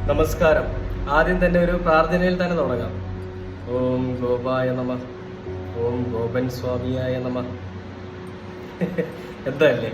നമസ്കാരം. ആദ്യം തന്നെ ഒരു പ്രാർത്ഥനയിൽ തന്നെ തുടങ്ങാം. ഓം ഗോപായ നമ, ഓം ഗോപൻ സ്വാമിയായ നമ. എന്തല്ലേ,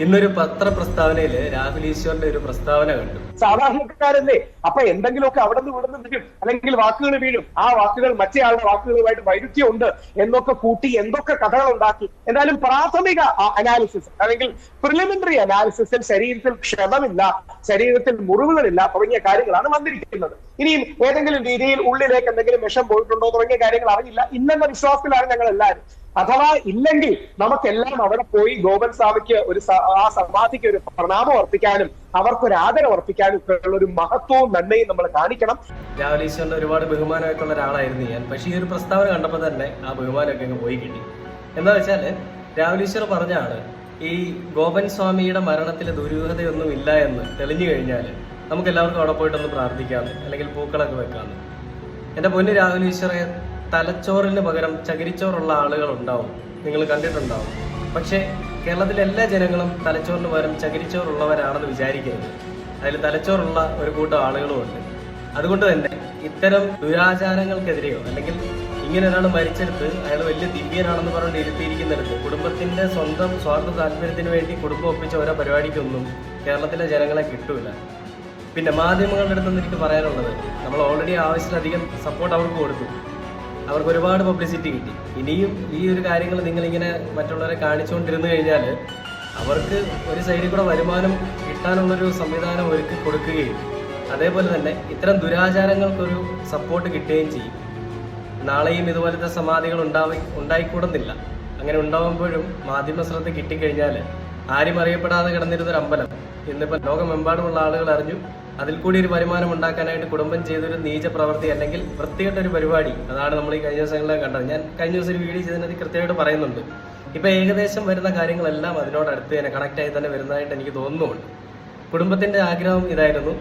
ഇന്നൊരു പത്രപ്രസ്താവനയില് രാഹുൽ ഈശ്വറിന്റെ ഒരു പ്രസ്താവന കണ്ടു. സാധാരണക്കാരല്ലേ, അപ്പൊ എന്തെങ്കിലുമൊക്കെ അവിടെ നിന്ന് ഇവിടെ നിന്ന് വീഴും, അല്ലെങ്കിൽ വാക്കുകൾ വീഴും. ആ വാക്കുകൾ മറ്റേയാളുടെ വാക്കുകളുമായിട്ട് വൈരുദ്ധ്യമുണ്ട് എന്നൊക്കെ കൂട്ടി എന്തൊക്കെ കഥകൾ ഉണ്ടാക്കി. എന്തായാലും പ്രാഥമിക അനാലിസിസ് അല്ലെങ്കിൽ പ്രിലിമിനറി അനാലിസിസിൽ ശരീരത്തിൽ ക്ഷതമില്ല, ശരീരത്തിൽ മുറിവുകളില്ല തുടങ്ങിയ കാര്യങ്ങളാണ് വന്നിരിക്കുന്നത്. ഇനിയും ഏതെങ്കിലും രീതിയിൽ ഉള്ളിലേക്ക് എന്തെങ്കിലും വിഷം പോയിട്ടുണ്ടോ തുടങ്ങിയ കാര്യങ്ങൾ അറിയില്ല. ഇന്നെന്ന വിശ്വാസത്തിലാണ് ഞങ്ങൾ എല്ലാവരും. അഥവാ ഇല്ലെങ്കിൽ നമുക്കെല്ലാം അവിടെ പോയി ഗോപൻ സ്വാമിക്ക് ആ സമാധിക്ക് ഒരു പ്രണാമം അർപ്പിക്കാനും അവർക്കൊരു ആദരം അർപ്പിക്കാനും ഒക്കെ ഉള്ള ഒരു മഹത്വവും നന്മയും നമ്മൾ കാണിക്കണം. രാഹുൽ ഈശ്വറിന്റെ ഒരുപാട് ബഹുമാനമായിട്ടുള്ള ഒരാളായിരുന്നു ഞാൻ. പക്ഷേ ഈ ഒരു പ്രസ്താവന കണ്ടപ്പോൾ തന്നെ ആ ബഹുമാനമൊക്കെ അങ്ങ് പോയി കിട്ടി. എന്താ വെച്ചാല് രാഹുൽ ഈശ്വർ പറഞ്ഞാണ്, ഈ ഗോപൻ സ്വാമിയുടെ മരണത്തിൽ ദുരൂഹതയൊന്നും ഇല്ല എന്ന് തെളിഞ്ഞു കഴിഞ്ഞാൽ നമുക്ക് എല്ലാവർക്കും അവിടെ പോയിട്ടൊന്ന് പ്രാർത്ഥിക്കാമെന്ന്, അല്ലെങ്കിൽ പൂക്കളൊക്കെ വെക്കാമെന്ന്. എന്റെ പൊന്നു രാഹുൽ ഈശ്വറെ, തലച്ചോറിന് പകരം ചകിരിച്ചോറുള്ള ആളുകൾ ഉണ്ടാവും, നിങ്ങൾ കണ്ടിട്ടുണ്ടാവും. പക്ഷേ കേരളത്തിലെ എല്ലാ ജനങ്ങളും തലച്ചോറിന് പകരം ചകിരിച്ചോറുള്ളവരാണെന്ന് വിചാരിക്കരുത്. അതിൽ തലച്ചോറുള്ള ഒരു കൂട്ടം ആളുകളുമുണ്ട്. അതുകൊണ്ട് തന്നെ ഇത്തരം ദുരാചാരങ്ങൾക്കെതിരെയോ അല്ലെങ്കിൽ ഇങ്ങനെ ഒരാൾ മരിച്ചെടുത്ത് അയാൾ വലിയ ദിവ്യനാണെന്ന് പറഞ്ഞുകൊണ്ട് ഇരുത്തിയിരിക്കുന്നിടത്ത് കുടുംബത്തിന്റെ സ്വന്തം സ്വാർത്ഥ താല്പര്യത്തിന് വേണ്ടി കുടുംബം ഒപ്പിച്ച ഓരോ പരിപാടിക്കൊന്നും കേരളത്തിലെ ജനങ്ങളെ കിട്ടൂല. പിന്നെ മാധ്യമങ്ങളുടെ അടുത്തൊന്നും എനിക്ക് പറയാനുള്ളത്, നമ്മൾ ഓൾറെഡി ആവശ്യത്തിലധികം സപ്പോർട്ട് അവർക്ക് കൊടുത്തു, അവർക്ക് ഒരുപാട് പബ്ലിസിറ്റി കിട്ടി. ഇനിയും ഈ ഒരു കാര്യങ്ങൾ നിങ്ങളിങ്ങനെ മറ്റുള്ളവരെ കാണിച്ചുകൊണ്ടിരുന്നു കഴിഞ്ഞാൽ അവർക്ക് ഒരു സൈഡിൽ കൂടെ വരുമാനം കിട്ടാനുള്ളൊരു സംവിധാനം ഒരുക്കി കൊടുക്കുകയും അതേപോലെ തന്നെ ഇത്തരം ദുരാചാരങ്ങൾക്കൊരു സപ്പോർട്ട് കിട്ടുകയും ചെയ്യും. നാളെയും ഇതുപോലത്തെ സമാധികൾ ഉണ്ടായിക്കൂടുന്നില്ല. അങ്ങനെ ഉണ്ടാകുമ്പോഴും മാധ്യമ ശ്രദ്ധ കിട്ടിക്കഴിഞ്ഞാൽ ആരും അറിയപ്പെടാതെ കിടന്നിരുന്നൊരു അമ്പലം ഇന്നിപ്പോൾ ലോകമെമ്പാടുമുള്ള ആളുകൾ അറിഞ്ഞു. അതിൽ കൂടി ഒരു വരുമാനം ഉണ്ടാക്കാനായിട്ട് കുടുംബം ചെയ്തൊരു നീച പ്രവൃത്തി അല്ലെങ്കിൽ വൃത്തികെട്ടൊരു പരിപാടി, അതാണ് നമ്മൾ ഈ കഴിഞ്ഞ ദിവസങ്ങളിലെ കണ്ടത്. ഞാൻ കഴിഞ്ഞ ദിവസം ഒരു വീഡിയോ ചെയ്തതിനകത്ത് കൃത്യമായിട്ട് പറയുന്നുണ്ട്. ഇപ്പൊ ഏകദേശം വരുന്ന കാര്യങ്ങളെല്ലാം അതിനോടടുത്ത് തന്നെ കണക്ട് ആയി തന്നെ വരുന്നതായിട്ട് എനിക്ക് തോന്നുന്നുണ്ട്. കുടുംബത്തിന്റെ ആഗ്രഹം ഇതായിരുന്നു,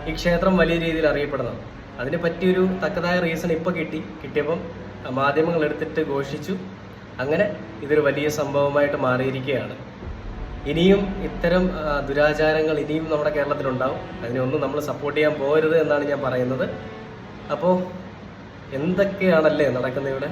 ഈ ക്ഷേത്രം വലിയ രീതിയിൽ അറിയപ്പെടണം. അതിന് പറ്റിയൊരു തക്കതായ റീസൺ ഇപ്പൊ കിട്ടിയപ്പം മാധ്യമങ്ങൾ എടുത്തിട്ട് ഘോഷിച്ചു. അങ്ങനെ ഇതൊരു വലിയ സംഭവമായിട്ട് മാറിയിരിക്കുകയാണ്. ഇനിയും ഇത്തരം ദുരാചാരങ്ങൾ ഇനിയും നമ്മുടെ കേരളത്തിലുണ്ടാവും. അതിനൊന്നും നമ്മൾ സപ്പോർട്ട് ചെയ്യാൻ പോകരുത് എന്നാണ് ഞാൻ പറയുന്നത്. അപ്പോൾ എന്തൊക്കെയാണല്ലേ നടക്കുന്നത് ഇവിടെ.